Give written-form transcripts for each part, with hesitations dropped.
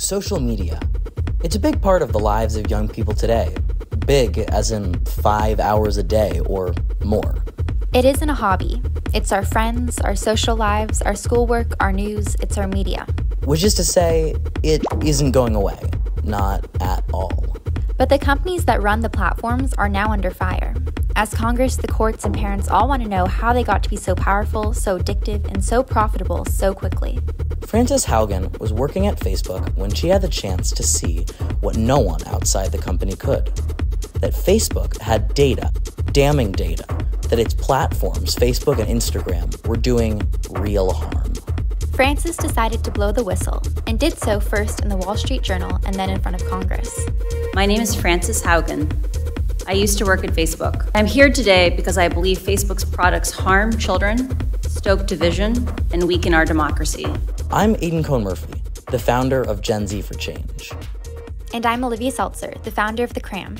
Social media. It's a big part of the lives of young people today. Big as in 5 hours a day or more. It isn't a hobby. It's our friends, our social lives, our schoolwork, our news, it's our media. Which is to say, it isn't going away. Not at all. But the companies that run the platforms are now under fire. As Congress, the courts, and parents all want to know how they got to be so powerful, so addictive, and so profitable so quickly. Frances Haugen was working at Facebook when she had the chance to see what no one outside the company could. That Facebook had data, damning data, that its platforms, Facebook and Instagram, were doing real harm. Frances decided to blow the whistle, and did so first in the Wall Street Journal and then in front of Congress. My name is Frances Haugen. I used to work at Facebook. I'm here today because I believe Facebook's products harm children, stoke division, and weaken our democracy. I'm Aiden Cohn-Murphy, the founder of Gen Z for Change. And I'm Olivia Seltzer, the founder of The Cram.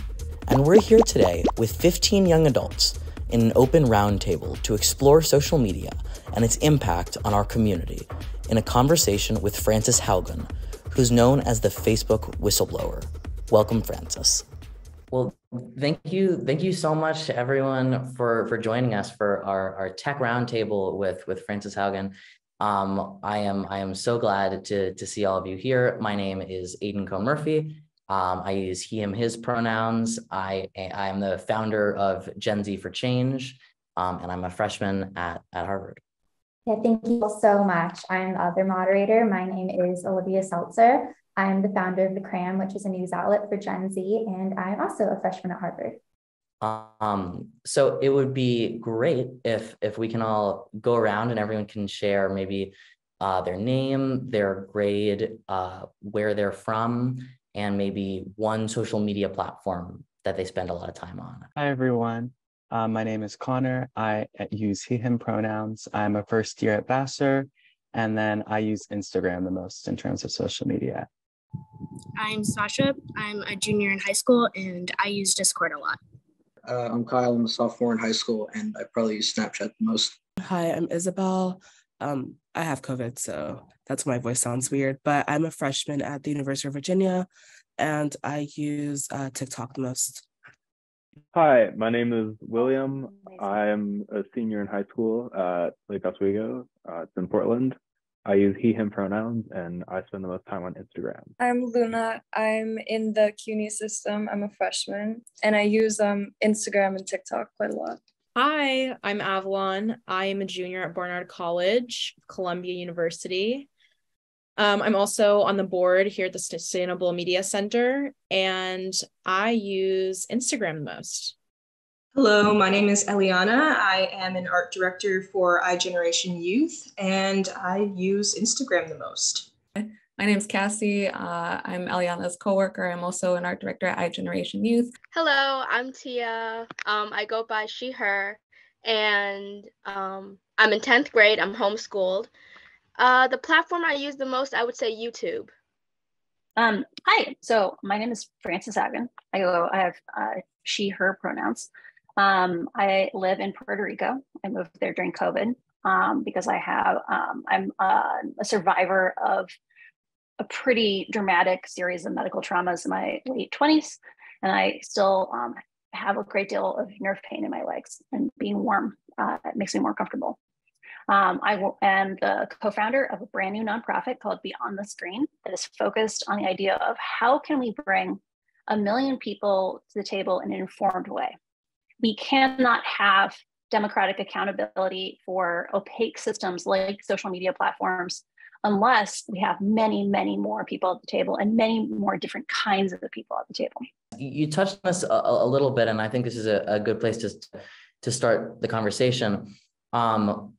And we're here today with 15 young adults in an open roundtable to explore social media and its impact on our community in a conversation with Frances Haugen, who's known as the Facebook whistleblower. Welcome, Frances. Well, thank you so much to everyone for joining us for our tech roundtable with Frances Haugen. I am so glad to see all of you here. My name is Aiden Cohn-Murphy. I use he, him, his pronouns. I am the founder of Gen Z for Change, and I'm a freshman at Harvard. Yeah, thank you all so much. I'm the other moderator. My name is Olivia Seltzer. I'm the founder of The Cram, which is a news outlet for Gen Z, and I'm also a freshman at Harvard. So it would be great if we can all go around and everyone can share maybe their name, their grade, where they're from, and maybe one social media platform that they spend a lot of time on. Hi, everyone. My name is Connor. I use he, him pronouns. I'm a first year at Vassar, and then I use Instagram the most in terms of social media. I'm Sasha. I'm a junior in high school, and I use Discord a lot. I'm Kyle. I'm a sophomore in high school, and I probably use Snapchat the most. Hi, I'm Isabel. I have COVID, so that's why my voice sounds weird, but I'm a freshman at the University of Virginia, and I use TikTok the most. Hi, my name is William. I'm a senior in high school at Lake Oswego. It's in Portland. I use he, him pronouns, and I spend the most time on Instagram. I'm Luna. I'm in the CUNY system. I'm a freshman, and I use Instagram and TikTok quite a lot. Hi, I'm Avalon. I am a junior at Barnard College, Columbia University. I'm also on the board here at the SustainableMedia.Center, and I use Instagram the most. Hello, my name is Eliana. I am an art director for iGeneration Youth, and I use Instagram the most. My name is Cassie. I'm Eliana's coworker. I'm also an art director at iGeneration Youth. Hello, I'm Tia. I go by she, her, and I'm in 10th grade. I'm homeschooled. The platform I use the most, I would say YouTube. Hi, so my name is Frances Haugen. I have she, her pronouns. I live in Puerto Rico. I moved there during COVID because I'm a survivor of a pretty dramatic series of medical traumas in my late 20s. And I still have a great deal of nerve pain in my legs, and being warm makes me more comfortable. I am the co-founder of a brand new nonprofit called Beyond the Screen that is focused on the idea of how can we bring 1 million people to the table in an informed way. We cannot have democratic accountability for opaque systems like social media platforms unless we have many, many more people at the table and many more different kinds of people at the table. You touched on this a little bit, and I think this is a good place to start the conversation. Do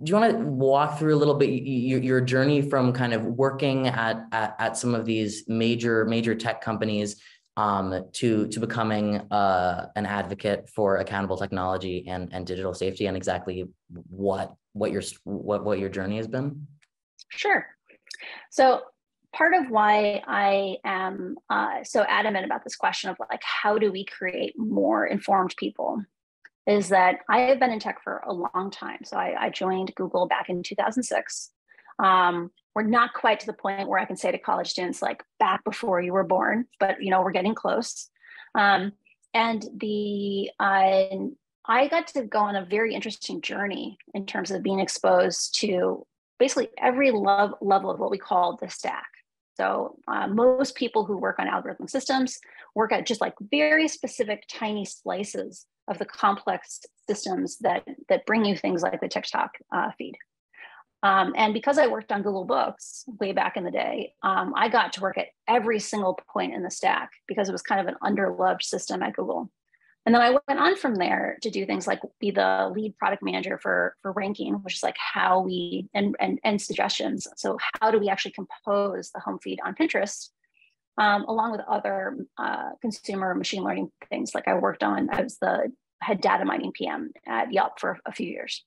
you want to walk through a little bit your journey from kind of working at some of these major tech companies to becoming an advocate for accountable technology and digital safety, and exactly what your journey has been? Sure. So part of why I am so adamant about this question of like, how do we create more informed people, is that I have been in tech for a long time. So I joined Google back in 2006. we're not quite to the point where I can say to college students, like, back before you were born, but we're getting close. And I got to go on a very interesting journey in terms of being exposed to basically every level of what we call the stack. So most people who work on algorithmic systems work at just like very specific tiny slices of the complex systems that bring you things like the TikTok feed. And because I worked on Google Books way back in the day, I got to work at every single point in the stack because it was kind of an underloved system at Google. And then I went on from there to do things like be the lead product manager for ranking, which is like how we, and suggestions. So how do we actually compose the home feed on Pinterest, along with other consumer machine learning things. Like I was the head data mining PM at Yelp for a few years.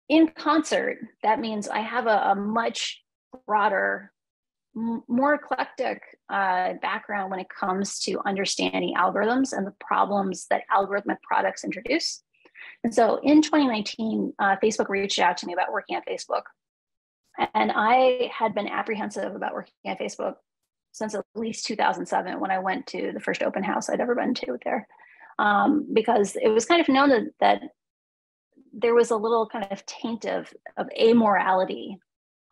In concert, that means I have a much broader, more eclectic background when it comes to understanding algorithms and the problems that algorithmic products introduce. And so in 2019, Facebook reached out to me about working at Facebook. And I had been apprehensive about working at Facebook since at least 2007, when I went to the first open house I'd ever been to there. Because it was kind of known that there was a little kind of taint of amorality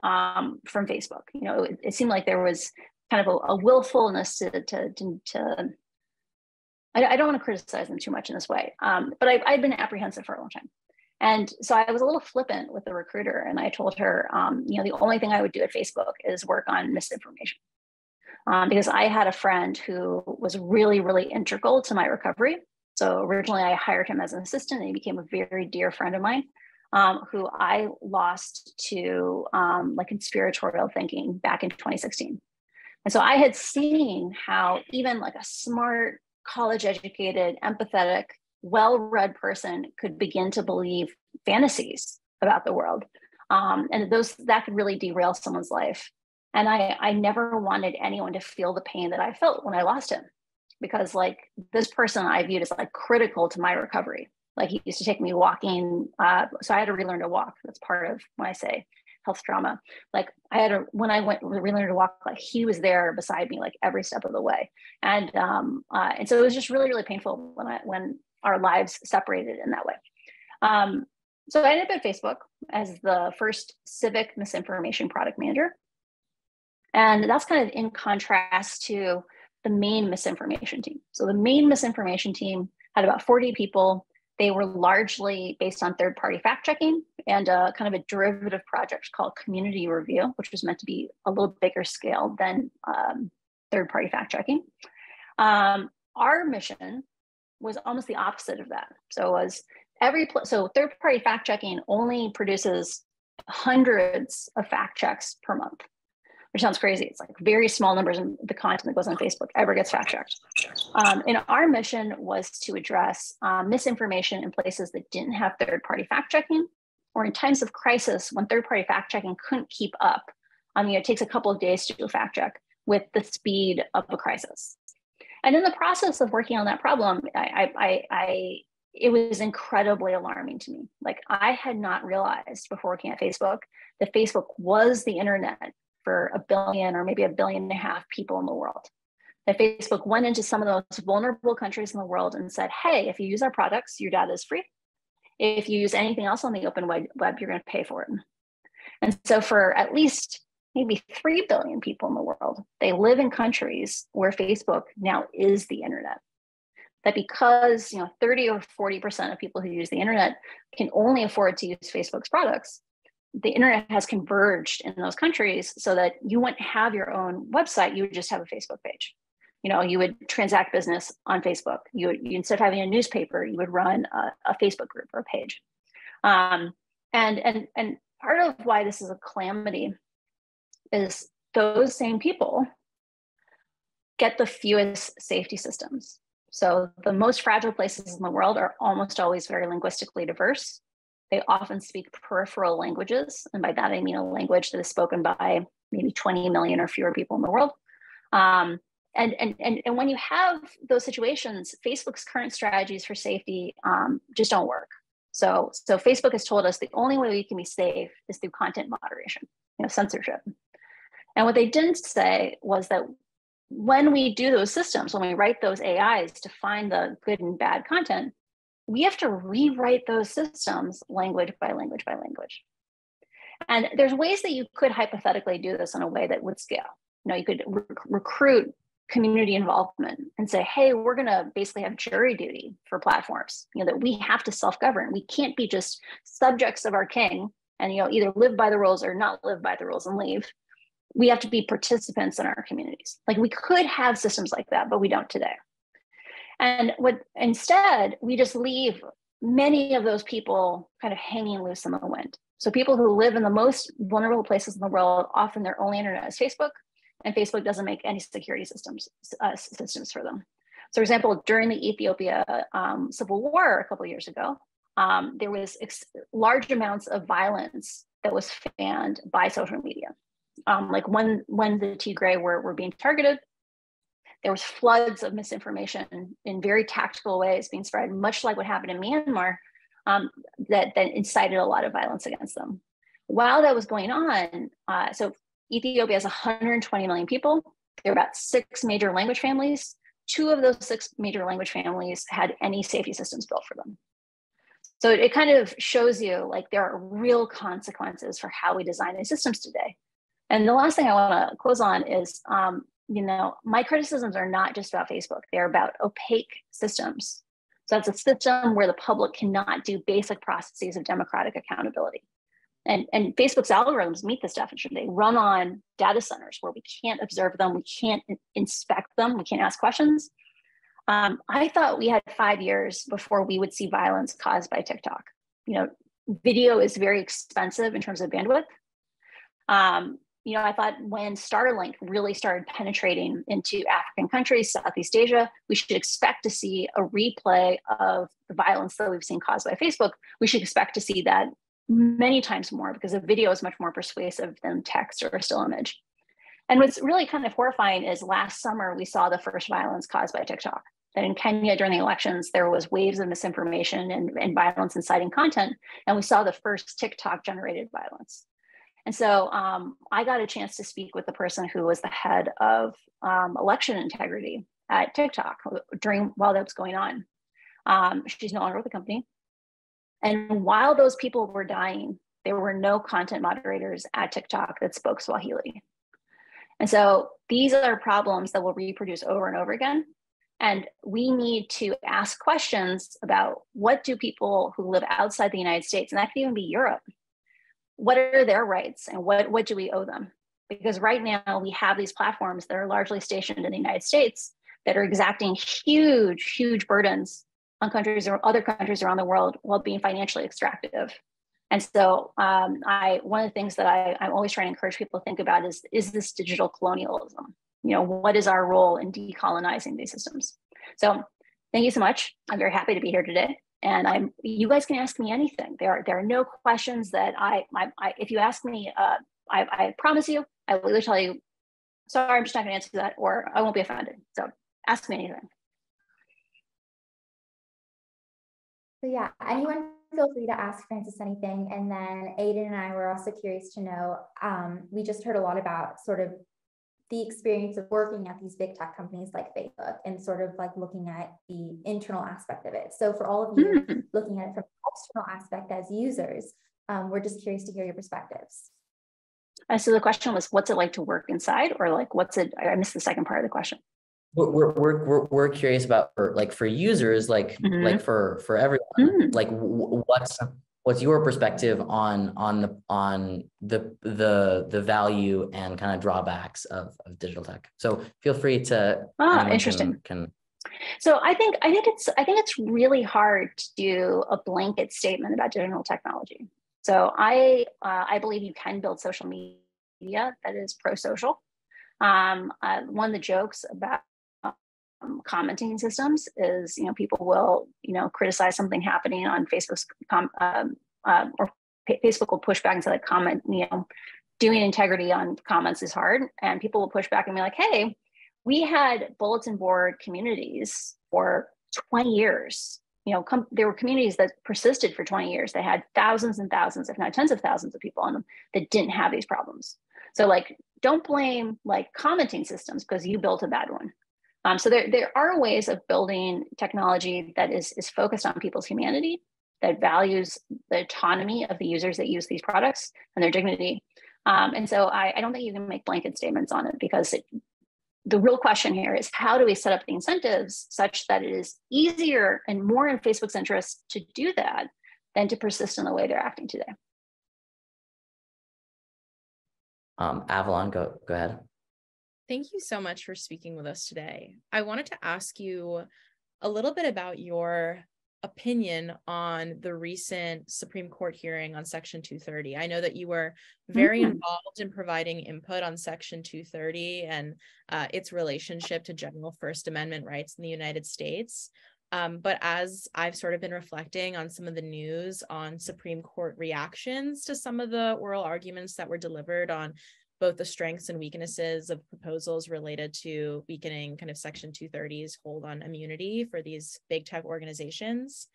from Facebook. It seemed like there was kind of a willfulness to I don't want to criticize them too much in this way, but I'd been apprehensive for a long time. And so I was a little flippant with the recruiter, and I told her, the only thing I would do at Facebook is work on misinformation. Because I had a friend who was really, really integral to my recovery. So originally I hired him as an assistant, and he became a very dear friend of mine, who I lost to like conspiratorial thinking back in 2016. And so I had seen how even like a smart, college-educated, empathetic, well-read person could begin to believe fantasies about the world. And that could really derail someone's life. And I never wanted anyone to feel the pain that I felt when I lost him, because like this person I viewed as like critical to my recovery. Like he used to take me walking. So I had to relearn to walk. That's part of when I say health trauma. Like when I went relearn to walk, like he was there beside me, like every step of the way. And so it was just really, really painful when our lives separated in that way. So I ended up at Facebook as the first civic misinformation product manager. And that's kind of in contrast to the main misinformation team. So the main misinformation team had about 40 people. They were largely based on third-party fact-checking and kind of a derivative project called community review, which was meant to be a little bigger scale than third-party fact-checking. Our mission was almost the opposite of that. So it was third-party fact-checking only produces hundreds of fact checks per month, which sounds crazy. It's like very small numbers, and the content that goes on Facebook ever gets fact checked. And our mission was to address misinformation in places that didn't have third-party fact checking, or in times of crisis when third-party fact checking couldn't keep up. It takes a couple of days to do a fact check with the speed of a crisis. And in the process of working on that problem, it was incredibly alarming to me. Like I had not realized before working at Facebook that Facebook was the internet for 1 billion or maybe 1.5 billion people in the world. That Facebook went into some of the most vulnerable countries in the world and said, hey, if you use our products, your data is free. If you use anything else on the open web, you're going to pay for it. And so for at least maybe 3 billion people in the world, they live in countries where Facebook now is the internet. That because 30 or 40% of people who use the internet can only afford to use Facebook's products, the internet has converged in those countries so that you wouldn't have your own website, you would just have a Facebook page. You would transact business on Facebook. You instead of having a newspaper, you would run a Facebook group or a page. And part of why this is a calamity is those same people get the fewest safety systems. So the most fragile places in the world are almost always very linguistically diverse. They often speak peripheral languages. And by that, I mean a language that is spoken by maybe 20 million or fewer people in the world. And when you have those situations, Facebook's current strategies for safety just don't work. So Facebook has told us the only way we can be safe is through content moderation. censorship. And what they didn't say was that when we do those systems, when we write those AIs to find the good and bad content, we have to rewrite those systems language by language by language. And there's ways that you could hypothetically do this in a way that would scale. You could recruit community involvement and say, hey, we're going to basically have jury duty for platforms, that we have to self-govern. We can't be just subjects of our king and, either live by the rules or not live by the rules and leave. We have to be participants in our communities. Like, we could have systems like that, but we don't today. And instead, we just leave many of those people kind of hanging loose in the wind. So people who live in the most vulnerable places in the world, often their only internet is Facebook, and Facebook doesn't make any security systems for them. So, for example, during the Ethiopia civil war a couple of years ago, there was large amounts of violence that was fanned by social media. Like when the Tigray were being targeted, there was floods of misinformation in very tactical ways being spread, much like what happened in Myanmar, that incited a lot of violence against them. While that was going on, so Ethiopia has 120 million people. There are about 6 major language families. 2 of those 6 major language families had any safety systems built for them. So it kind of shows you, like, there are real consequences for how we design these systems today. And the last thing I want to close on is, my criticisms are not just about Facebook. They're about opaque systems. So that's a system where the public cannot do basic processes of democratic accountability. And Facebook's algorithms meet this definition. They run on data centers where we can't observe them, we can't inspect them, we can't ask questions. I thought we had 5 years before we would see violence caused by TikTok. Video is very expensive in terms of bandwidth. I thought when Starlink really started penetrating into African countries, Southeast Asia, we should expect to see a replay of the violence that we've seen caused by Facebook. We should expect to see that many times more, because a video is much more persuasive than text or a still image. And what's really kind of horrifying is last summer, we saw the first violence caused by TikTok. That in Kenya during the elections, there was waves of misinformation and violence inciting content. And we saw the first TikTok generated violence. And so I got a chance to speak with the person who was the head of election integrity at TikTok while that was going on. She's no longer with the company. And while those people were dying, there were no content moderators at TikTok that spoke Swahili. And so these are problems that will reproduce over and over again. And we need to ask questions about, what do people who live outside the United States, and that could even be Europe, what are their rights and what do we owe them? Because right now we have these platforms that are largely stationed in the United States that are exacting huge, huge burdens on countries or other countries around the world while being financially extractive. And so one of the things that I'm always trying to encourage people to think about is this digital colonialism? What is our role in decolonizing these systems? So thank you so much. I'm very happy to be here today. And you guys can ask me anything. There are no questions that if you ask me, I promise you, I will either tell you, sorry, I'm just not gonna answer that, or I won't be offended. So ask me anything. So yeah, anyone feel free to ask Francis anything. And then Aiden and I were also curious to know, we just heard a lot about sort of the experience of working at these big tech companies like Facebook and sort of like looking at the internal aspect of it. So for all of you looking at it from the external aspect as users, we're just curious to hear your perspectives. So the question was, what's it like to work inside, or like, I missed the second part of the question. We're curious about for users, like for everyone, like what's your perspective on the value and kind of drawbacks of digital tech? So feel free to. Interesting. So I think it's really hard to do a blanket statement about digital technology. So I believe you can build social media that is pro-social. One of the jokes about commenting systems is, people will, criticize something happening on Facebook's or Facebook will push back and say, like, comment, doing integrity on comments is hard. And people will push back and be like, hey, we had bulletin board communities for 20 years, there were communities that persisted for 20 years. They had thousands and thousands, if not tens of thousands of people on them that didn't have these problems. So like, don't blame like commenting systems because you built a bad one. So there are ways of building technology that is focused on people's humanity, that values the autonomy of the users that use these products and their dignity. And so I don't think you can make blanket statements on it, because the real question here is, how do we set up the incentives such that it is easier and more in Facebook's interest to do that than to persist in the way they're acting today? Avalon, go ahead. Thank you so much for speaking with us today. I wanted to ask you a little bit about your opinion on the recent Supreme Court hearing on Section 230. I know that you were very involved in providing input on Section 230 and its relationship to general First Amendment rights in the United States. But as I've sort of been reflecting on some of the news on Supreme Court reactions to some of the oral arguments that were delivered on both the strengths and weaknesses of proposals related to weakening kind of Section 230's hold on immunity for these big tech organizations,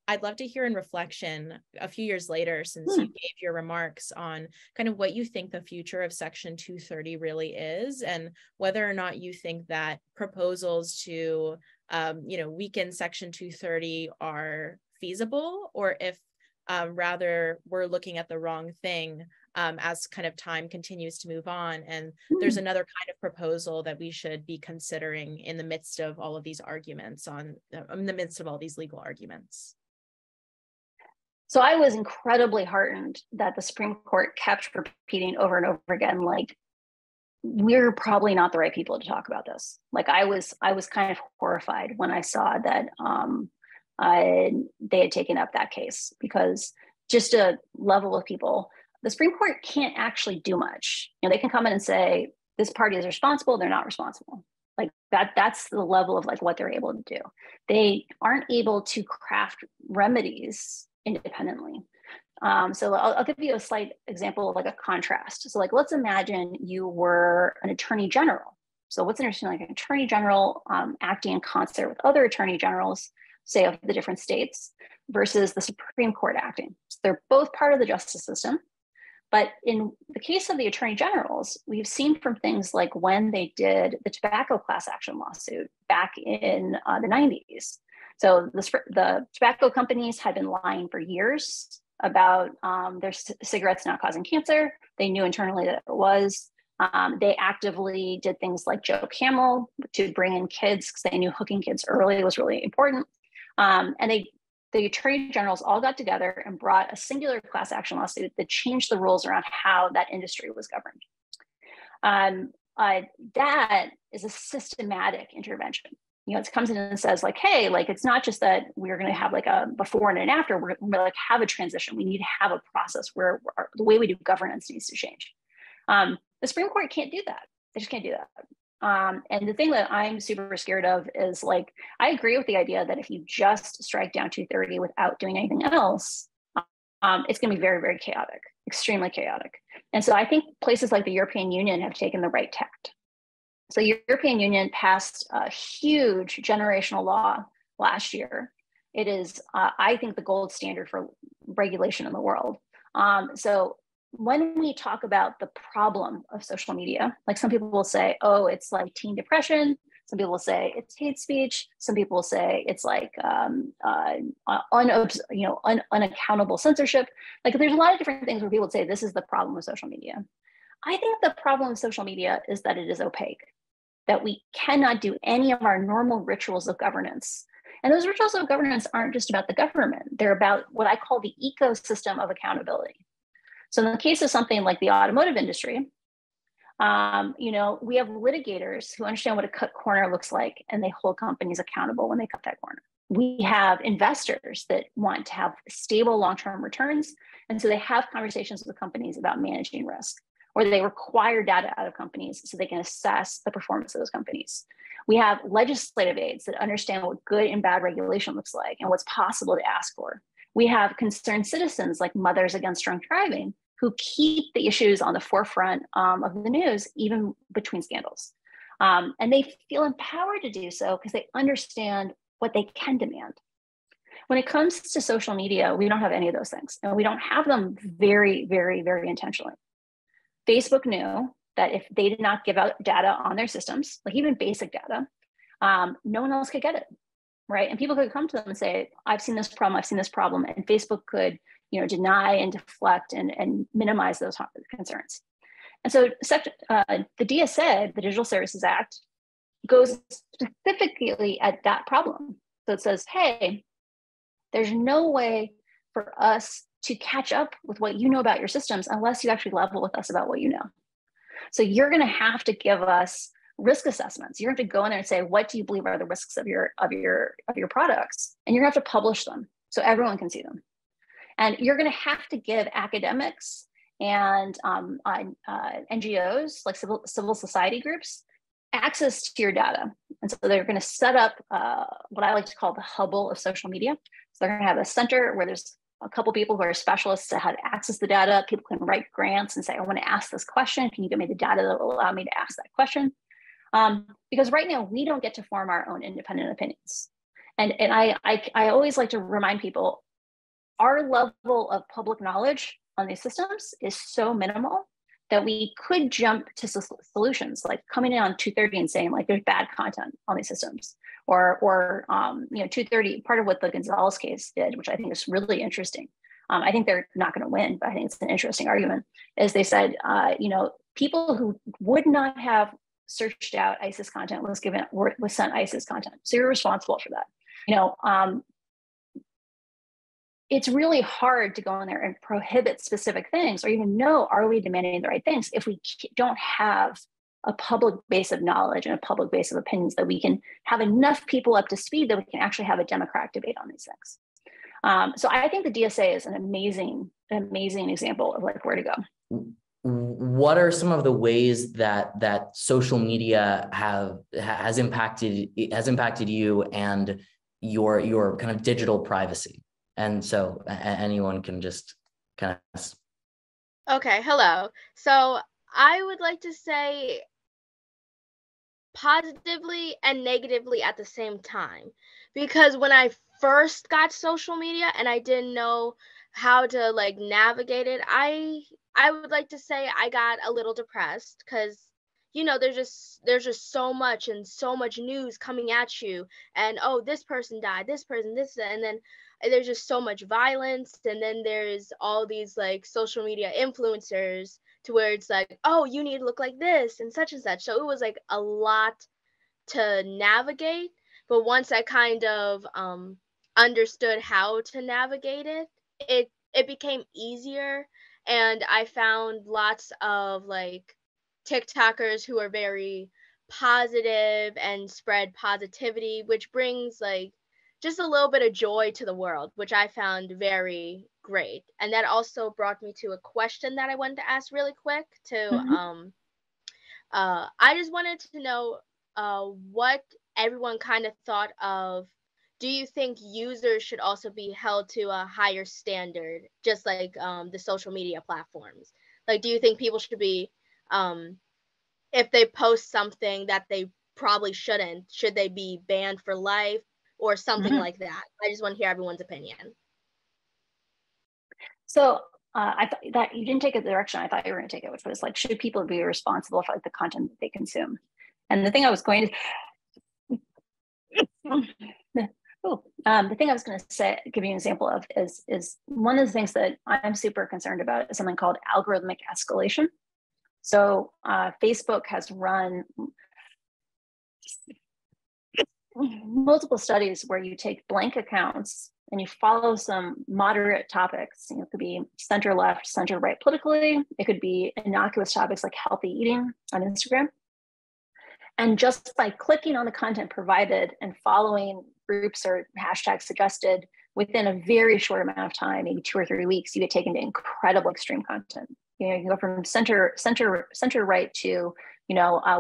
I'd love to hear in reflection a few years later, since you gave your remarks, on kind of what you think the future of Section 230 really is, and whether or not you think that proposals to weaken Section 230 are feasible, or if rather we're looking at the wrong thing as kind of time continues to move on, and there's another kind of proposal that we should be considering in the midst of all of these arguments in the midst of all these legal arguments. So I was incredibly heartened that the Supreme Court kept repeating over and over again, like, we're probably not the right people to talk about this. Like, I was kind of horrified when I saw that they had taken up that case, because just a level of people, the Supreme Court can't actually do much. They can come in and say, this party is responsible, they're not responsible. Like that's the level of like what they're able to do. They aren't able to craft remedies independently. So I'll give you a slight example of like a contrast. So like, let's imagine you were an attorney general. So what's interesting, like an attorney general acting in concert with other attorney generals, say of the different states, versus the Supreme Court acting. So they're both part of the justice system. But in the case of the attorney generals, we've seen from things like when they did the tobacco class action lawsuit back in the 90s. So the tobacco companies had been lying for years about their cigarettes not causing cancer. They knew internally that it was. They actively did things like Joe Camel to bring in kids, because they knew hooking kids early was really important. And the attorney generals all got together and brought a singular class action lawsuit that changed the rules around how that industry was governed. That is a systematic intervention. It comes in and says like, hey, like, it's not just that we're going to have like a before and an after, we're going to like have a transition. We need to have a process where the way we do governance needs to change. The Supreme Court can't do that. They just can't do that. And the thing that I'm super scared of is, like, I agree with the idea that if you just strike down 230 without doing anything else, it's going to be very, very chaotic, extremely chaotic. And so I think places like the European Union have taken the right tact. So the European Union passed a huge generational law last year. It is, I think, the gold standard for regulation in the world. So when we talk about the problem of social media, like some people will say, oh, it's like teen depression. Some people will say it's hate speech. Some people will say it's like unaccountable censorship. Like, there's a lot of different things where people say this is the problem with social media. I think the problem with social media is that it is opaque, that we cannot do any of our normal rituals of governance. And those rituals of governance aren't just about the government. They're about what I call the ecosystem of accountability. So in the case of something like the automotive industry, we have litigators who understand what a cut corner looks like, and they hold companies accountable when they cut that corner. We have investors that want to have stable long-term returns. And so they have conversations with the companies about managing risk, or they require data out of companies so they can assess the performance of those companies. We have legislative aides that understand what good and bad regulation looks like and what's possible to ask for. We have concerned citizens like Mothers Against Drunk Driving, who keep the issues on the forefront of the news, even between scandals. And they feel empowered to do so because they understand what they can demand. When it comes to social media, we don't have any of those things, and we don't have them very, very, very intentionally. Facebook knew that if they did not give out data on their systems, like even basic data, no one else could get it, right? And people could come to them and say, I've seen this problem, and Facebook could, deny and deflect and minimize those concerns. And so the DSA, the Digital Services Act, goes specifically at that problem. So it says, hey, there's no way for us to catch up with what you know about your systems unless you actually level with us about what you know. So you're going to have to give us risk assessments. You're going to have to go in there and say, what do you believe are the risks of your products? And you're going to have to publish them so everyone can see them. And you're going to have to give academics and NGOs, like civil society groups, access to your data. And so they're going to set up what I like to call the Hubble of social media. So they're going to have a center where there's a couple people who are specialists to how to access the data. People can write grants and say, I want to ask this question. Can you give me the data that will allow me to ask that question? Because right now we don't get to form our own independent opinions. And I always like to remind people, our level of public knowledge on these systems is so minimal that we could jump to solutions, like coming in on 230 and saying like there's bad content on these systems, or 230. Part of what the Gonzalez case did, which I think is really interesting. I think they're not going to win, but I think it's an interesting argument. Is they said, people who would not have searched out ISIS content was sent ISIS content, so you're responsible for that. It's really hard to go in there and prohibit specific things, or even know, are we demanding the right things, if we don't have a public base of knowledge and a public base of opinions that we can have enough people up to speed that we can actually have a democratic debate on these things. So I think the DSA is an amazing example of like where to go. What are some of the ways that social media has impacted you and your kind of digital privacy? And so anyone can just kind of. Okay, hello. So I would like to say positively and negatively at the same time, because when I first got social media and I didn't know how to like navigate it, I would like to say I got a little depressed, because there's just so much news coming at you, and oh, this person died, this person, this, and then there's just so much violence, and then there's all these like social media influencers to where it's like, oh, you need to look like this and such. So it was like a lot to navigate, but once I kind of understood how to navigate it became easier, and I found lots of like TikTokers who are very positive and spread positivity, which brings like just a little bit of joy to the world, which I found very great. And that also brought me to a question that I wanted to ask really quick I just wanted to know what everyone kind of thought of. Do you think users should also be held to a higher standard, just like the social media platforms? Like, do you think people should be, if they post something that they probably shouldn't, should they be banned for life or something like that? I just want to hear everyone's opinion. So I thought that you didn't take it the direction I thought you were going to take it, which was like, should people be responsible for like the content that they consume? And the thing I was going to the thing I was going to say, give you an example of, is one of the things that I'm super concerned about is something called algorithmic escalation. So Facebook has run multiple studies where you take blank accounts and you follow some moderate topics. It could be center left, center right politically. It could be innocuous topics like healthy eating on Instagram. And just by clicking on the content provided and following groups or hashtags suggested, within a very short amount of time, maybe 2 or 3 weeks, you get taken to incredible extreme content. You can go from center right to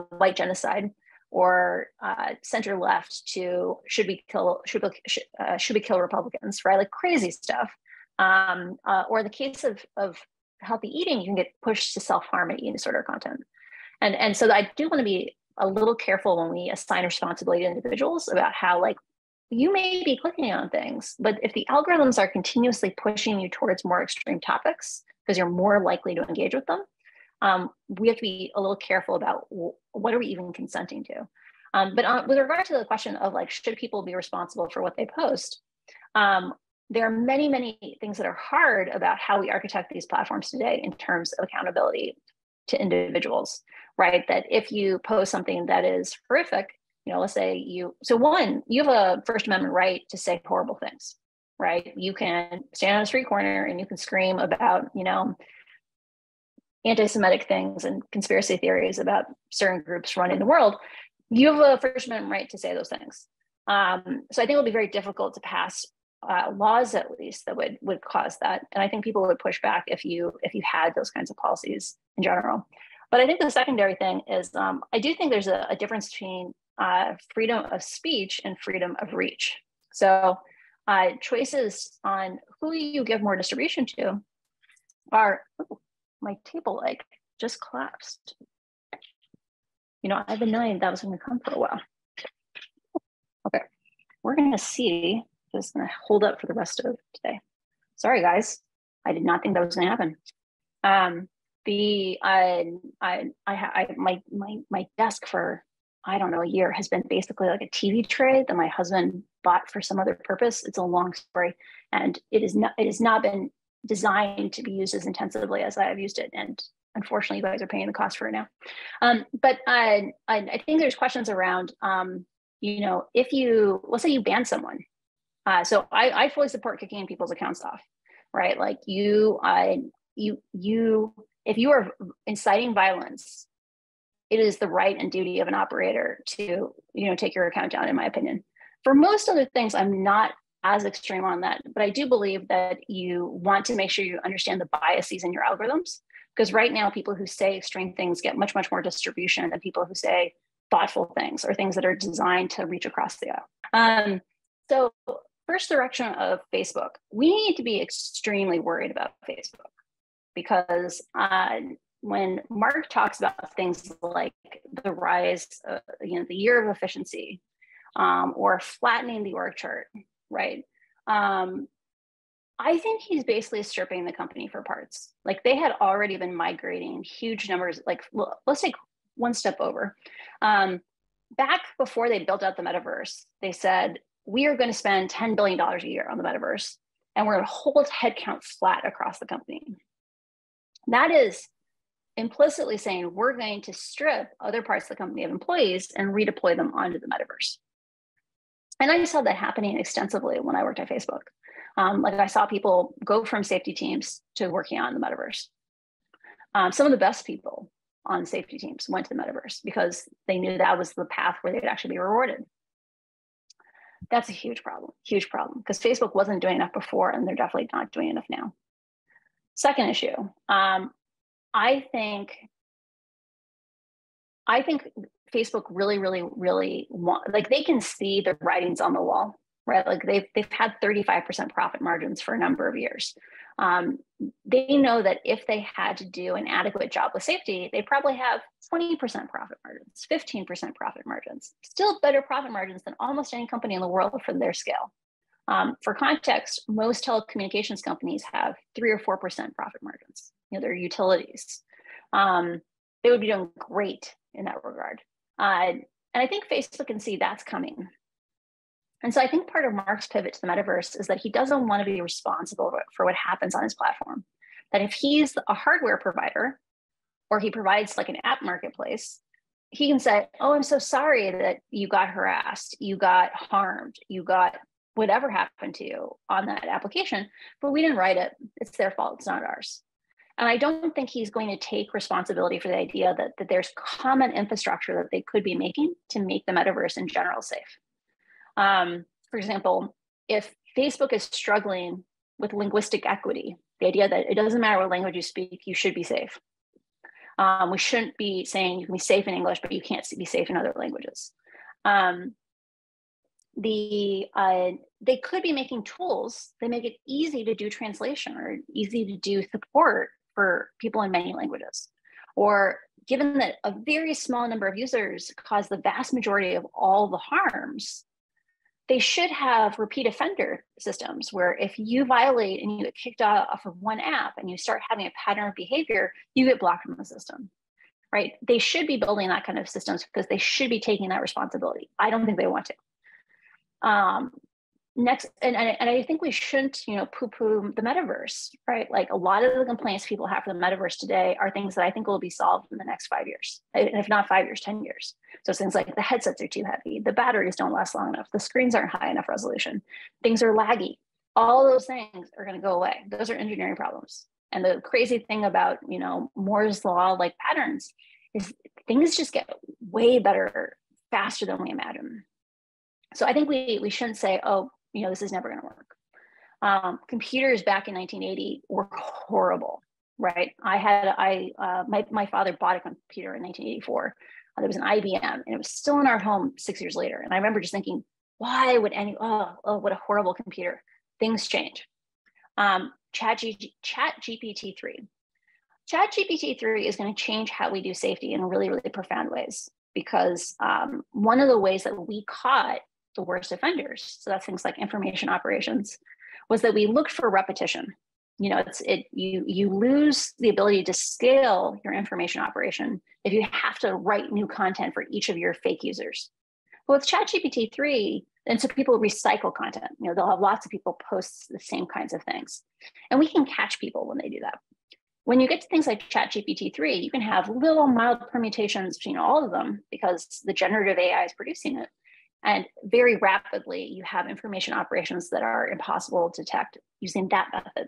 white genocide, or center left to should we kill Republicans, right? Like crazy stuff. Or in the case of healthy eating, you can get pushed to self-harm and eating disorder content. And so I do want to be a little careful when we assign responsibility to individuals about how like you may be clicking on things, but if the algorithms are continuously pushing you towards more extreme topics, because you're more likely to engage with them, we have to be a little careful about what are we even consenting to. But with regard to the question of like, should people be responsible for what they post? There are many, many things that are hard about how we architect these platforms today in terms of accountability to individuals, right? That if you post something that is horrific, let's say you have a First Amendment right to say horrible things, right? You can stand on a street corner and you can scream about, anti-Semitic things and conspiracy theories about certain groups running the world. You have a First Amendment right to say those things. So I think it'll be very difficult to pass laws, at least, that would cause that. And I think people would push back if you had those kinds of policies in general. But I think the secondary thing is I do think there's a difference between freedom of speech and freedom of reach. So choices on who you give more distribution to are, my table leg just collapsed. I've been knowing that was going to come for a while. Okay, we're going to see if it's going to hold up for the rest of today. Sorry, guys. I did not think that was going to happen. My desk for, I don't know, a year has been basically like a TV tray that my husband bought for some other purpose. It's a long story, and it has not been designed to be used as intensively as I have used it. And unfortunately, you guys are paying the cost for it now. But I think there's questions around, if let's say you ban someone. So I fully support kicking people's accounts off, right? Like if you are inciting violence, it is the right and duty of an operator to, take your account down, in my opinion. For most other things, I'm not as extreme on that, but I do believe that you want to make sure you understand the biases in your algorithms, because right now people who say extreme things get much, much more distribution than people who say thoughtful things or things that are designed to reach across the aisle. So first direction of Facebook, we need to be extremely worried about Facebook, because when Mark talks about things like the rise, the year of efficiency, or flattening the org chart, right? I think he's basically stripping the company for parts. Like, they had already been migrating huge numbers. Like, let's take one step over. Back before they built out the metaverse, they said, we are going to spend $10 billion a year on the metaverse, and we're going to hold headcount flat across the company. That is implicitly saying we're going to strip other parts of the company of employees and redeploy them onto the metaverse. And I saw that happening extensively when I worked at Facebook. Like, I saw people go from safety teams to working on the metaverse. Some of the best people on safety teams went to the metaverse because they knew that was the path where they'd actually be rewarded. That's a huge problem, because Facebook wasn't doing enough before, and they're definitely not doing enough now. Second issue, I think Facebook really want, like, they can see the writings on the wall, right? Like, they've had 35% profit margins for a number of years. They know that if they had to do an adequate job with safety, they probably have 20% profit margins, 15% profit margins, still better profit margins than almost any company in the world for their scale. For context, most telecommunications companies have 3 or 4% profit margins. They're utilities. They would be doing great in that regard. And I think Facebook can see that's coming. And so I think part of Mark's pivot to the metaverse is that he doesn't want to be responsible for what happens on his platform. That if he's a hardware provider, or he provides like an app marketplace, he can say, oh, I'm so sorry that you got harassed, you got harmed, you got whatever happened to you on that application, but we didn't write it. It's their fault, it's not ours. And I don't think he's going to take responsibility for the idea that there's common infrastructure that they could be making to make the metaverse in general safe. For example, if Facebook is struggling with linguistic equity, the idea that it doesn't matter what language you speak, you should be safe. We shouldn't be saying you can be safe in English, but you can't be safe in other languages. They could be making tools that make it easy to do translation or easy to do support for people in many languages. Or given that a very small number of users cause the vast majority of all the harms, they should have repeat offender systems where if you violate and you get kicked off of one app and you start having a pattern of behavior, you get blocked from the system, right? They should be building that kind of systems because they should be taking that responsibility. I don't think they want to. Next, and I think we shouldn't, poo-poo the metaverse, right? Like a lot of the complaints people have for the metaverse today are things that I think will be solved in the next 5 years, and if not 5 years, 10 years. So things like the headsets are too heavy, the batteries don't last long enough, the screens aren't high enough resolution, things are laggy. All those things are going to go away. Those are engineering problems. And the crazy thing about, Moore's law like patterns is things just get way better faster than we imagine. So I think we shouldn't say, oh, this is never going to work. Computers back in 1980 were horrible, right? My father bought a computer in 1984. There was an IBM, and it was still in our home 6 years later. And I remember just thinking, why would what a horrible computer. Things change. ChatGPT 3. ChatGPT 3 is going to change how we do safety in really, really profound ways, because one of the ways that we caught the worst offenders, so that's things like information operations, was that we looked for repetition. You lose the ability to scale your information operation if you have to write new content for each of your fake users. But with ChatGPT 3, and so people recycle content. They'll have lots of people post the same kinds of things, and we can catch people when they do that. When you get to things like ChatGPT 3, you can have little mild permutations between all of them because the generative AI is producing it. And very rapidly, you have information operations that are impossible to detect using that method.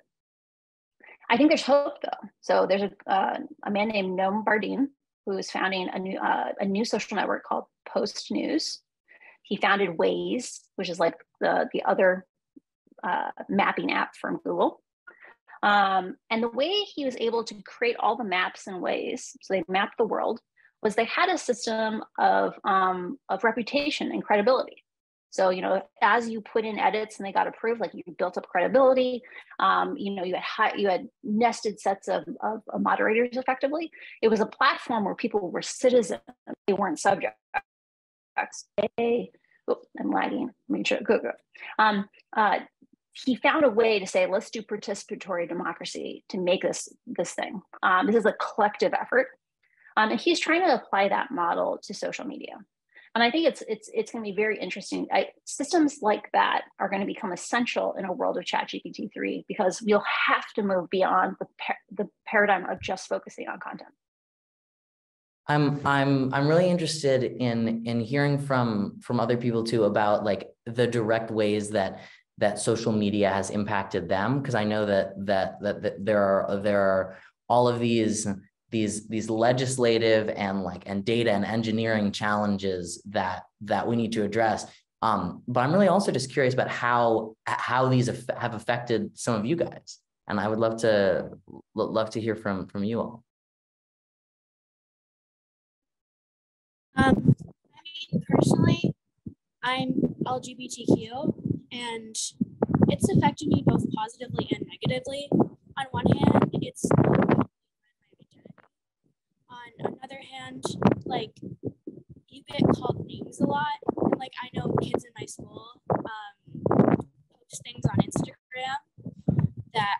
I think there's hope, though. So there's a man named Noam Bardeen who is founding a new social network called Post News. He founded Waze, which is like the other mapping app from Google. And the way he was able to create all the maps in Waze, so they mapped the world, was they had a system of reputation and credibility. So, as you put in edits and they got approved, like you built up credibility, you had nested sets of moderators effectively. It was a platform where people were citizens, they weren't subjects. I'm lagging, make sure, go. He found a way to say, let's do participatory democracy to make this thing. This is a collective effort. And he's trying to apply that model to social media. And I think it's going to be very interesting. Systems like that are going to become essential in a world of ChatGPT 3 because we'll have to move beyond the paradigm of just focusing on content. I'm really interested in hearing from other people too about like the direct ways that social media has impacted them, because I know that there are all of these legislative and data and engineering challenges that we need to address. But I'm really also just curious about how these have affected some of you guys, and I would love to hear from you all. Personally, I'm LGBTQ, and it's affected me both positively and negatively. On one hand, it's on another hand, like, you get called names a lot. And, like, I know kids in my school post things on Instagram that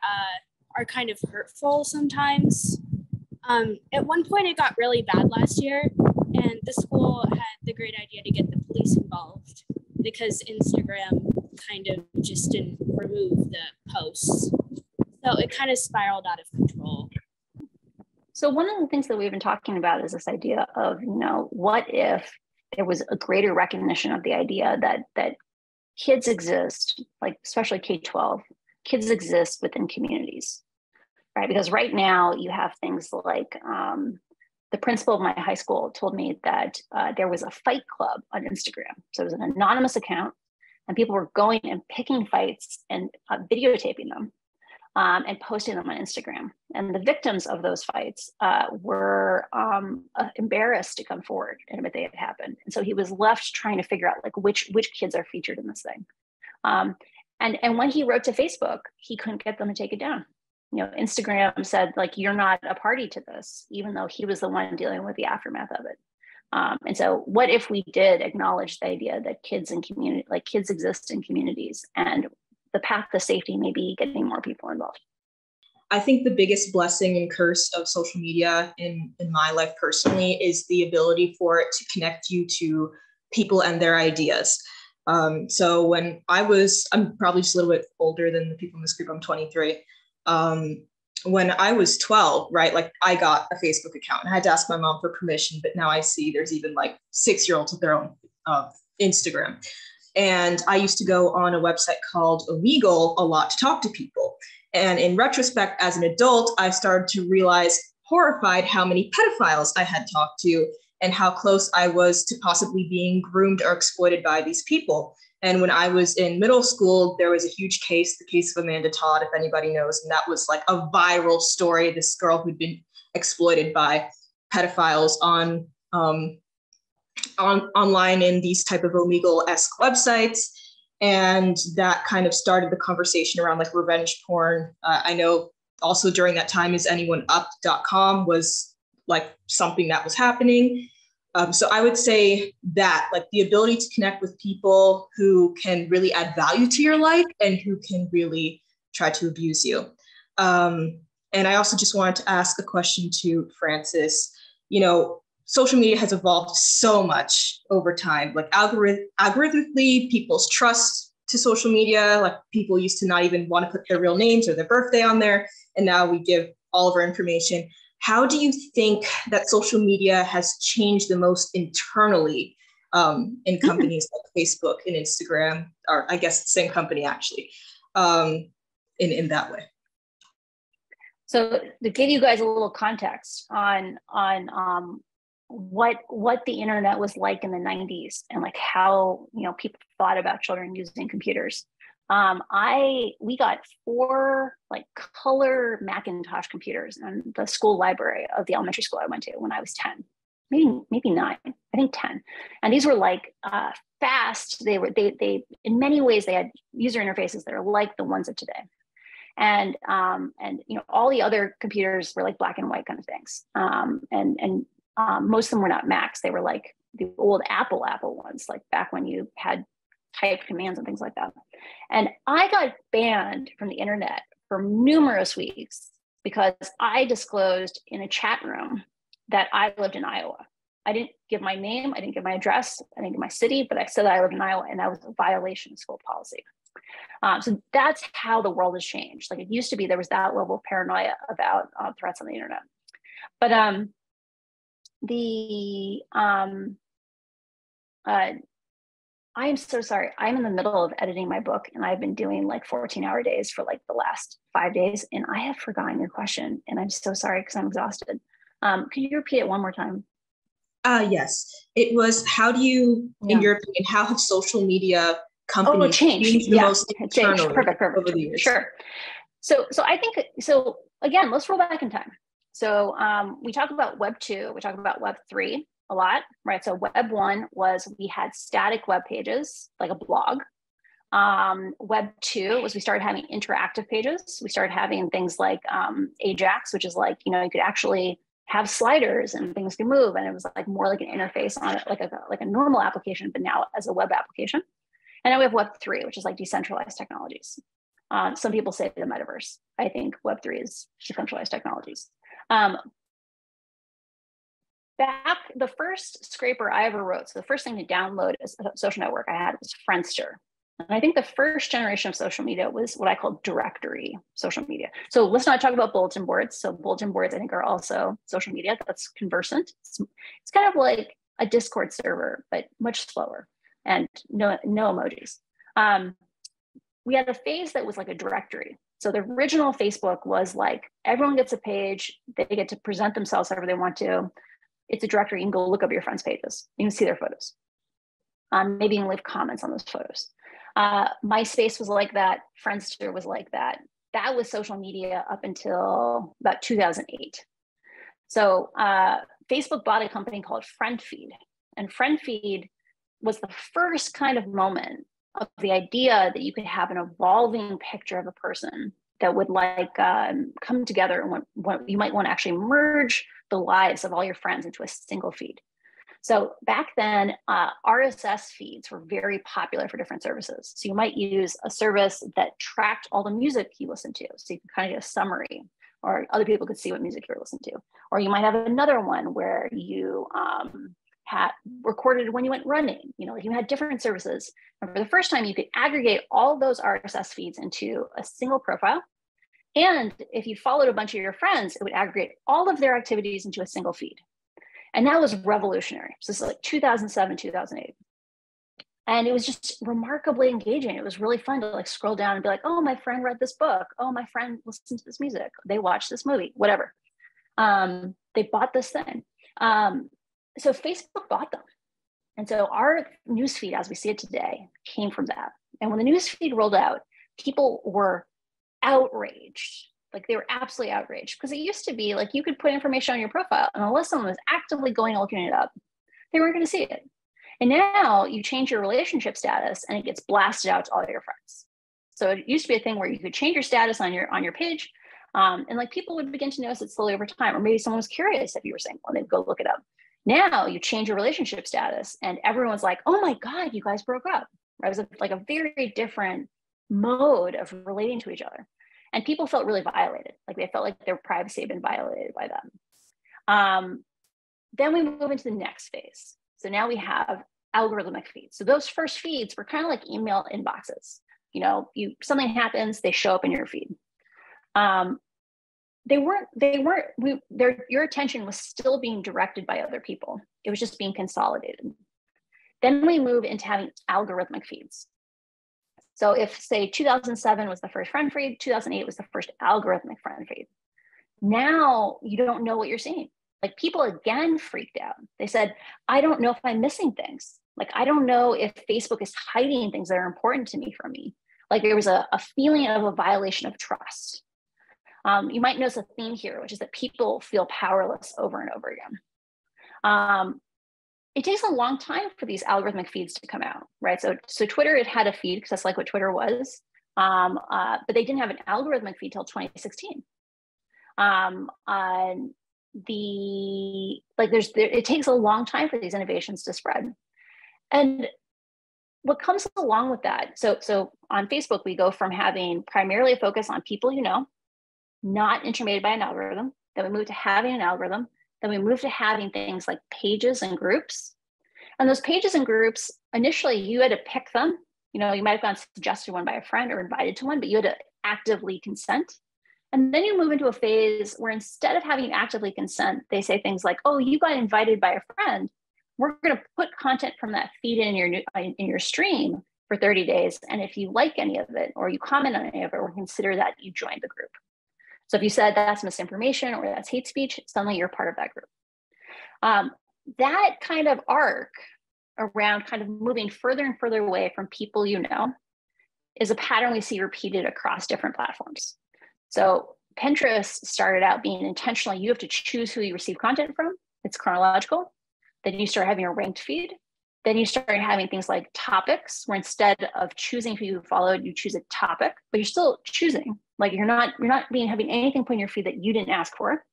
are kind of hurtful sometimes. At one point, it got really bad last year, and the school had the great idea to get the police involved because Instagram kind of just didn't remove the posts. So it kind of spiraled out of control. So one of the things that we've been talking about is this idea of, what if there was a greater recognition of the idea that kids exist, like especially K-12, kids exist within communities, right? Because right now you have things like the principal of my high school told me that there was a fight club on Instagram. So it was an anonymous account and people were going and picking fights and videotaping them. And posting them on Instagram. And the victims of those fights were embarrassed to come forward and admit they had happened. And so he was left trying to figure out like which kids are featured in this thing. And when he wrote to Facebook, he couldn't get them to take it down. Instagram said like, you're not a party to this, even though he was the one dealing with the aftermath of it. And so what if we did acknowledge the idea that kids exist in communities, and the path to safety may be getting more people involved? I think the biggest blessing and curse of social media in my life personally is the ability for it to connect you to people and their ideas. So when I'm probably just a little bit older than the people in this group, I'm 23. When I was 12, right, like I got a Facebook account and I had to ask my mom for permission, but now I see there's even like 6-year-olds with their own Instagram. And I used to go on a website called Omegle a lot to talk to people. And in retrospect, as an adult, I started to realize, horrified, how many pedophiles I had talked to and how close I was to possibly being groomed or exploited by these people. And when I was in middle school, there was a huge case, the case of Amanda Todd, if anybody knows, and that was like a viral story. This girl who'd been exploited by pedophiles online in these type of Omegle-esque websites. And that kind of started the conversation around like revenge porn. I know also during that time isanyoneup.com was like something that was happening. So I would say that like the ability to connect with people who can really add value to your life and who can really try to abuse you. And I also just wanted to ask a question to Francis. You know, social media has evolved so much over time, like algorithmically, people's trust to social media, like people used to not even want to put their real names or their birthday on there. And now we give all of our information. How do you think that social media has changed the most internally in companies like Facebook and Instagram, or I guess the same company actually, in that way? So to give you guys a little context on what the internet was like in the 90s and like how, you know, people thought about children using computers. We got 4 like color Macintosh computers in the school library of the elementary school I went to when I was 10, maybe 9, I think 10. And these were like fast. They in many ways they had user interfaces that are like the ones of today. And you know, all the other computers were like black and white kind of things. Most of them were not Macs. They were like the old Apple ones, like back when you had type commands and things like that. And I got banned from the internet for numerous weeks because I disclosed in a chat room that I lived in Iowa. I didn't give my name, I didn't give my address, I didn't give my city, but I said I lived in Iowa, and that was a violation of school policy. So that's how the world has changed. Like it used to be, there was that level of paranoia about threats on the internet. But I am so sorry. I'm in the middle of editing my book, and I've been doing like 14-hour days for like the last 5 days, and I have forgotten your question, and I'm so sorry because I'm exhausted. Could you repeat it one more time? Yes. It was, how do you, in your opinion, how have social media companies changed the most internally over the years? Sure. So I think, so again, let's roll back in time. So we talk about Web 2, we talk about Web 3 a lot, right? So Web 1 was, we had static web pages, like a blog. Web 2 was, we started having interactive pages. We started having things like Ajax, which is like, you know, you could actually have sliders and things could move. And it was like more like an interface on it, like a normal application, but now as a web application. And then we have Web 3, which is like decentralized technologies. Some people say the metaverse. I think Web 3 is decentralized technologies. Back, the first scraper I ever wrote, so the first thing to download as a social network I had was Friendster. And I think the first generation of social media was what I call directory social media. So let's not talk about bulletin boards. So bulletin boards, I think, are also social media. That's conversant. It's kind of like a Discord server, but much slower and no emojis. We had a phase that was like a directory. So the original Facebook was like, everyone gets a page, they get to present themselves however they want to. It's a directory. You can go look up your friends' pages. You can see their photos. Maybe you can leave comments on those photos. MySpace was like that. Friendster was like that. That was social media up until about 2008. So Facebook bought a company called FriendFeed. And FriendFeed was the first kind of moment of the idea that you could have an evolving picture of a person that would like come together, and you might want to actually merge the lives of all your friends into a single feed. So back then, RSS feeds were very popular for different services. So you might use a service that tracked all the music you listened to. So you could kind of get a summary, or other people could see what music you're listening to. Or you might have another one where you had recorded when you went running. You know, like you had different services. And for the first time, you could aggregate all those RSS feeds into a single profile. And if you followed a bunch of your friends, it would aggregate all of their activities into a single feed. And that was revolutionary. So this is like 2007, 2008. And it was just remarkably engaging. It was really fun to like scroll down and be like, oh, my friend read this book. Oh, my friend listened to this music. They watched this movie, whatever. They bought this thing. So Facebook bought them. And so our newsfeed, as we see it today, came from that. And when the newsfeed rolled out, people were outraged. Like they were absolutely outraged, because it used to be like you could put information on your profile, and unless someone was actively going and looking it up, they weren't going to see it. And now you change your relationship status and it gets blasted out to all your friends. So it used to be a thing where you could change your status on your page, and like people would begin to notice it slowly over time, or maybe someone was curious if you were single and they'd go look it up. Now you change your relationship status and everyone's like, oh my God, you guys broke up. Right? It was like a very different mode of relating to each other. And people felt really violated. Like they felt like their privacy had been violated by them. Then we move into the next phase. So now we have algorithmic feeds. So those first feeds were kind of like email inboxes. You know, something happens, they show up in your feed. Your attention was still being directed by other people. It was just being consolidated. Then we move into having algorithmic feeds. So if, say, 2007 was the first friend feed, 2008 was the first algorithmic friend feed. Now you don't know what you're seeing. Like people again freaked out. They said, I don't know if I'm missing things. Like, I don't know if Facebook is hiding things that are important to me from me. Like there was a feeling of a violation of trust. You might notice a theme here, which is that people feel powerless over and over again. It takes a long time for these algorithmic feeds to come out, right? So Twitter, it had a feed because that's like what Twitter was, but they didn't have an algorithmic feed till 2016. It takes a long time for these innovations to spread. And what comes along with that, so on Facebook, we go from having primarily a focus on people you know, not intermediated by an algorithm, then we move to having an algorithm, then we move to having things like pages and groups. And those pages and groups, initially you had to pick them. You know, you might have gone suggested one by a friend or invited to one, but you had to actively consent. And then you move into a phase where instead of having you actively consent, they say things like, oh, you got invited by a friend. We're going to put content from that feed in your stream for 30 days. And if you like any of it or you comment on any of it, we'll consider that you joined the group. So if you said that's misinformation or that's hate speech, suddenly you're part of that group. That kind of arc around kind of moving further and further away from people you know is a pattern we see repeated across different platforms. So Pinterest started out being intentional. You have to choose who you receive content from. It's chronological. Then you start having a ranked feed. Then you start having things like topics, where instead of choosing who you followed, you choose a topic, but you're still choosing. Like you're not having anything put in your feed that you didn't ask for.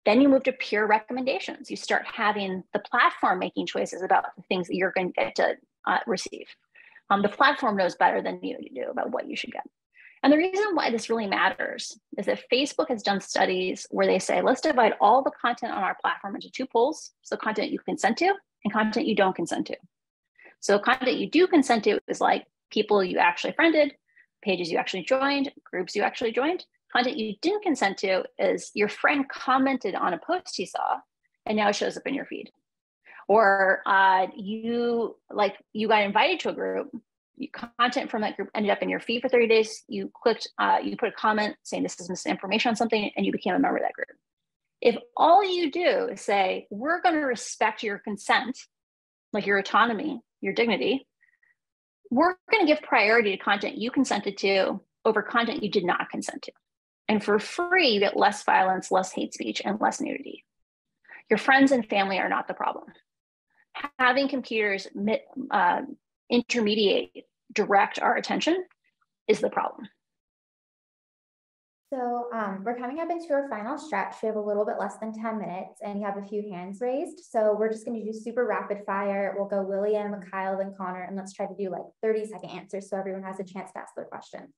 Then you move to peer recommendations. You start having the platform making choices about the things that you're going to get to receive. The platform knows better than you do about what you should get. And the reason why this really matters is that Facebook has done studies where they say, let's divide all the content on our platform into two pools. So content you consent to and content you don't consent to. So content you do consent to is like people you actually friended, pages you actually joined, groups you actually joined. Content you didn't consent to is your friend commented on a post he saw and now it shows up in your feed. Or you got invited to a group, content from that group ended up in your feed for 30 days. You clicked, you put a comment saying this is misinformation on something and you became a member of that group. If all you do is say, we're going to respect your consent, like your autonomy, your dignity, we're going to give priority to content you consented to over content you did not consent to. And for free, you get less violence, less hate speech, and less nudity. Your friends and family are not the problem. Having computers intermediate, direct our attention is the problem. So we're coming up into our final stretch. We have a little bit less than 10 minutes and you have a few hands raised. So we're just going to do super rapid fire. We'll go William, Kyle, then Connor, and let's try to do like 30-second answers so everyone has a chance to ask their question.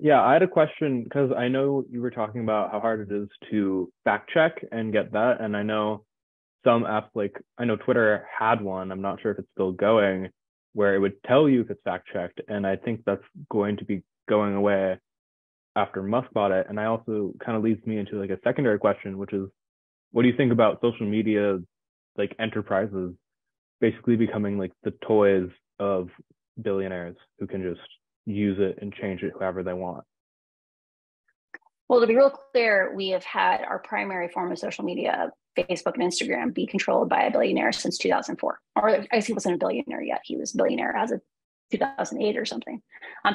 Yeah, I had a question because I know you were talking about how hard it is to fact check and get that. And I know some apps, like I know Twitter had one, I'm not sure if it's still going, where it would tell you if it's fact checked. And I think that's going to be going away after Musk bought it. And I also kind of leads me into like a secondary question, which is, what do you think about social media, like enterprises basically becoming like the toys of billionaires who can just use it and change it however they want? Well, to be real clear, we have had our primary form of social media, Facebook and Instagram, be controlled by a billionaire since 2004. Or I guess he wasn't a billionaire yet. He was a billionaire as of 2008 or something.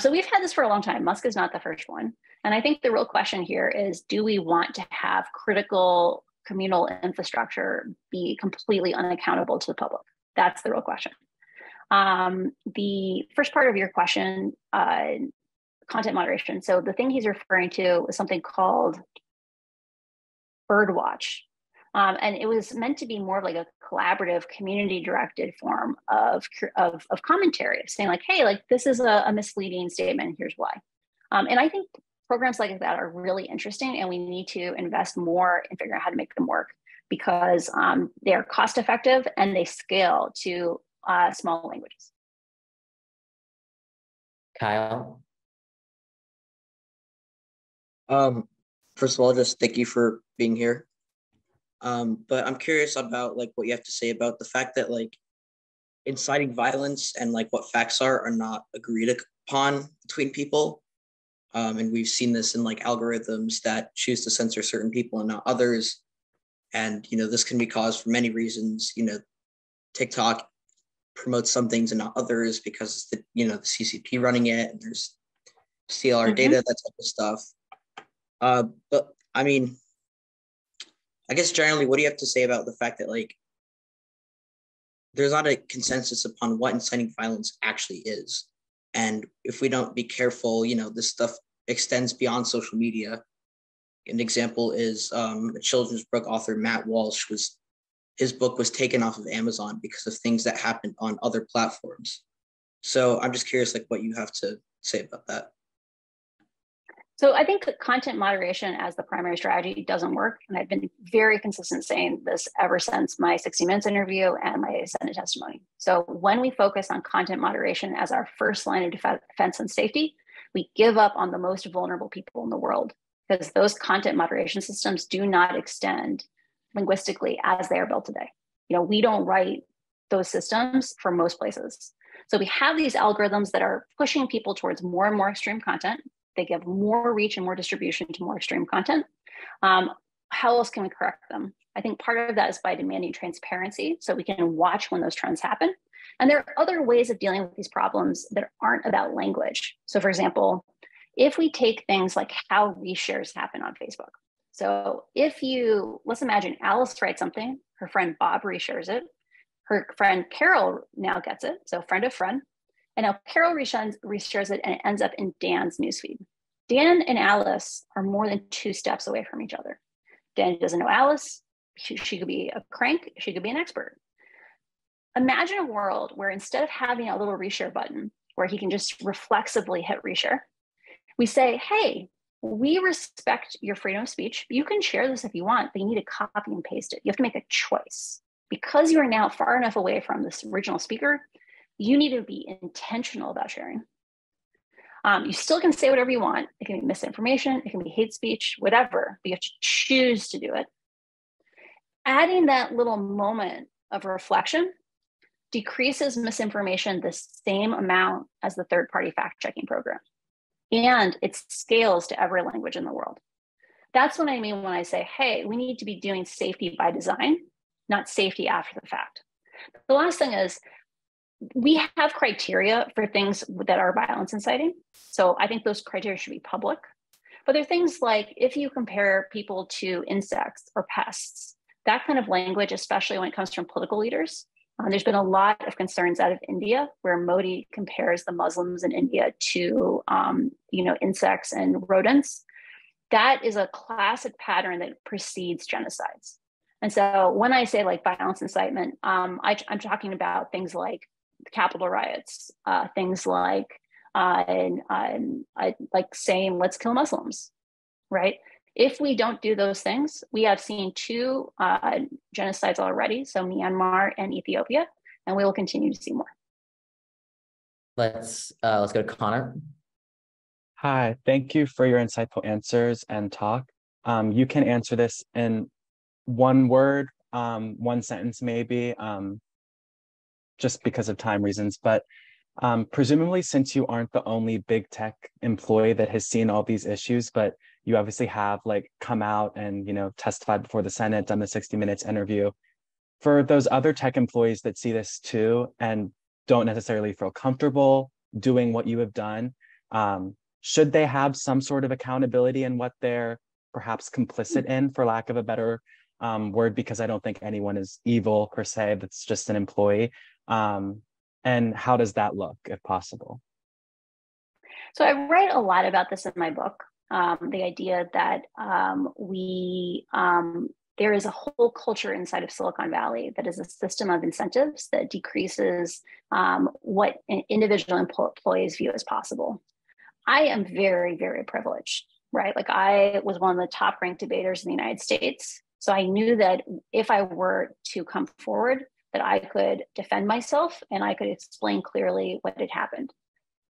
So we've had this for a long time. Musk is not the first one. And I think the real question here is, do we want to have critical communal infrastructure be completely unaccountable to the public? That's the real question. The first part of your question, content moderation. So the thing he's referring to is something called Birdwatch. And it was meant to be more of like a collaborative, community-directed form of commentary, saying like, hey, like this is a misleading statement, here's why. And I think programs like that are really interesting, and we need to invest more in figuring out how to make them work, because they are cost-effective and they scale to small languages. Kyle? First of all, just thank you for being here. But I'm curious about like what you have to say about the fact that like inciting violence and like what facts are not agreed upon between people. And we've seen this in like algorithms that choose to censor certain people and not others. And, you know, this can be caused for many reasons. You know, TikTok promotes some things and not others because it's the, you know, the CCP running it, and there's CLR data, that type of stuff. But I mean, I guess generally, what do you have to say about the fact that like there's not a consensus upon what inciting violence actually is? And if we don't be careful, you know, this stuff extends beyond social media. An example is a children's book author, Matt Walsh, his book was taken off of Amazon because of things that happened on other platforms. So I'm just curious, like, what you have to say about that. So I think that content moderation as the primary strategy doesn't work. And I've been very consistent saying this ever since my 60 Minutes interview and my Senate testimony. So when we focus on content moderation as our first line of defense and safety, we give up on the most vulnerable people in the world, because those content moderation systems do not extend linguistically as they are built today. You know, we don't write those systems for most places. So we have these algorithms that are pushing people towards more and more extreme content. They give more reach and more distribution to more extreme content. How else can we correct them? I think part of that is by demanding transparency so we can watch when those trends happen. And there are other ways of dealing with these problems that aren't about language. So for example, if we take things like how reshares happen on Facebook. So let's imagine Alice writes something, her friend Bob reshares it, her friend Carol now gets it, so friend of friend. And now Carol reshares it and it ends up in Dan's newsfeed. Dan and Alice are more than 2 steps away from each other. Dan doesn't know Alice. She could be a crank. She could be an expert. Imagine a world where instead of having a little reshare button where he can just reflexively hit reshare, we say, hey, we respect your freedom of speech. You can share this if you want, but you need to copy and paste it. You have to make a choice. Because you are now far enough away from this original speaker, you need to be intentional about sharing. You still can say whatever you want. It can be misinformation, it can be hate speech, whatever, but you have to choose to do it. Adding that little moment of reflection decreases misinformation the same amount as the third-party fact-checking program. And it scales to every language in the world. That's what I mean when I say, hey, we need to be doing safety by design, not safety after the fact. The last thing is, we have criteria for things that are violence inciting. So I think those criteria should be public. But there are things like if you compare people to insects or pests, that kind of language, especially when it comes from political leaders, There's been a lot of concerns out of India where Modi compares the Muslims in India to, insects and rodents. That is a classic pattern that precedes genocides. And so when I say like violence incitement, I'm talking about things like Capitol riots, things like saying let's kill Muslims, right? If we don't do those things, we have seen 2 genocides already, so Myanmar and Ethiopia, and we will continue to see more. Let's go to Connor. Hi, thank you for your insightful answers and talk. You can answer this in one word, one sentence maybe, just because of time reasons, but presumably since you aren't the only big tech employee that has seen all these issues, but you obviously have like come out and, testified before the Senate, done the 60 Minutes interview. For those other tech employees that see this too and don't necessarily feel comfortable doing what you have done, should they have some sort of accountability in what they're perhaps complicit in, for lack of a better word, because I don't think anyone is evil per se, that's just an employee. And how does that look, if possible? So I write a lot about this in my book. The idea that there is a whole culture inside of Silicon Valley that is a system of incentives that decreases what individual employees view as possible. I am very, very privileged, right? Like I was one of the top ranked debaters in the United States. So I knew that if I were to come forward, that I could defend myself and I could explain clearly what had happened.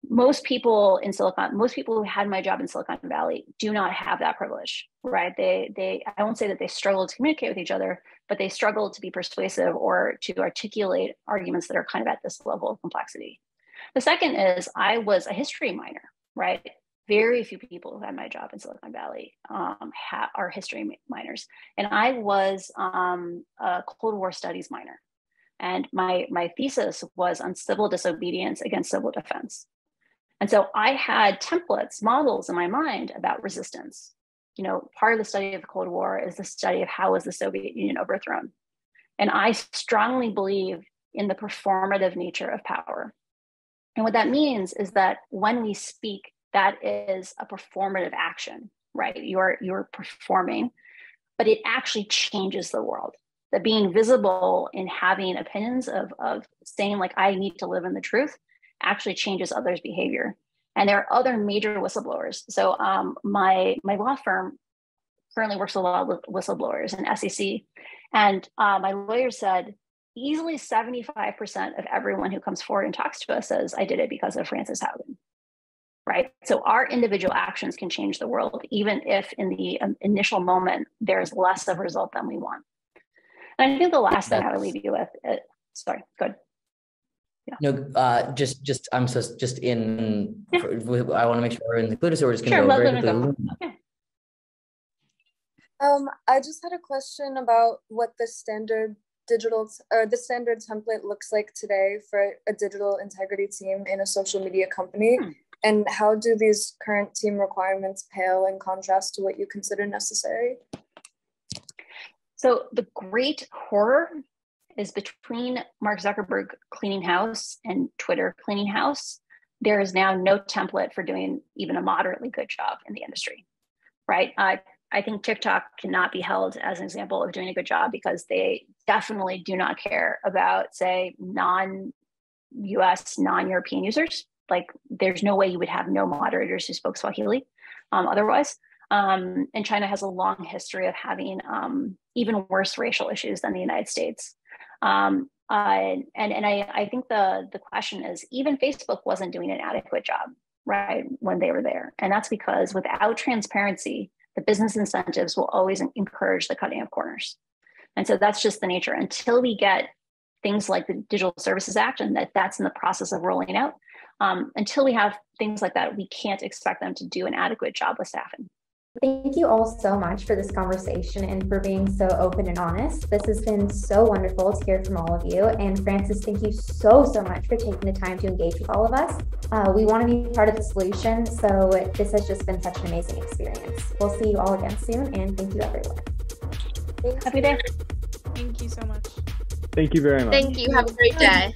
Most people who had my job in Silicon Valley do not have that privilege, right? I won't say that they struggle to communicate with each other, but they struggle to be persuasive or to articulate arguments that are kind of at this level of complexity. The second is I was a history minor, right? Very few people who had my job in Silicon Valley are history minors. And I was a Cold War studies minor. And my thesis was on civil disobedience against civil defense. And so I had templates, models in my mind about resistance. Part of the study of the Cold War is the study of how was the Soviet Union overthrown. And I strongly believe in the performative nature of power. And what that means is that when we speak, that is a performative action, right? You're performing, but it actually changes the world. That being visible and having opinions of saying like, I need to live in the truth actually changes others' behavior. And there are other major whistleblowers. So my law firm currently works with a lot of whistleblowers and SEC. And my lawyer said, easily 75% of everyone who comes forward and talks to us says, I did it because of Frances Haugen, right? So our individual actions can change the world, even if in the initial moment, there's less of a result than we want. And I think the last thing I would leave you with, sorry, go ahead. Yeah. No, I want to make sure we're included, so we're just going to go very quickly. I just had a question about what the standard template looks like today for a digital integrity team in a social media company. And how do these current team requirements pale in contrast to what you consider necessary? So the great horror is between Mark Zuckerberg cleaning house and Twitter cleaning house. There is now no template for doing even a moderately good job in the industry, right? I think TikTok cannot be held as an example of doing a good job because they definitely do not care about, say, non-US, non-European users. Like there's no way you would have no moderators who spoke Swahili otherwise. And China has a long history of having even worse racial issues than the United States. And I think the question is, even Facebook wasn't doing an adequate job, right, when they were there. And that's because without transparency, the business incentives will always encourage the cutting of corners. And so that's just the nature. Until we get things like the Digital Services Act, and that's in the process of rolling out, until we have things like that, we can't expect them to do an adequate job with staffing. Thank you all so much for this conversation and for being so open and honest. This has been so wonderful to hear from all of you. And Frances, thank you so much for taking the time to engage with all of us. We want to be part of the solution, so this has just been such an amazing experience. We'll see you all again soon, and thank you, everyone. Happy day. Thank you so much. Thank you very much. Thank you. Have a great day.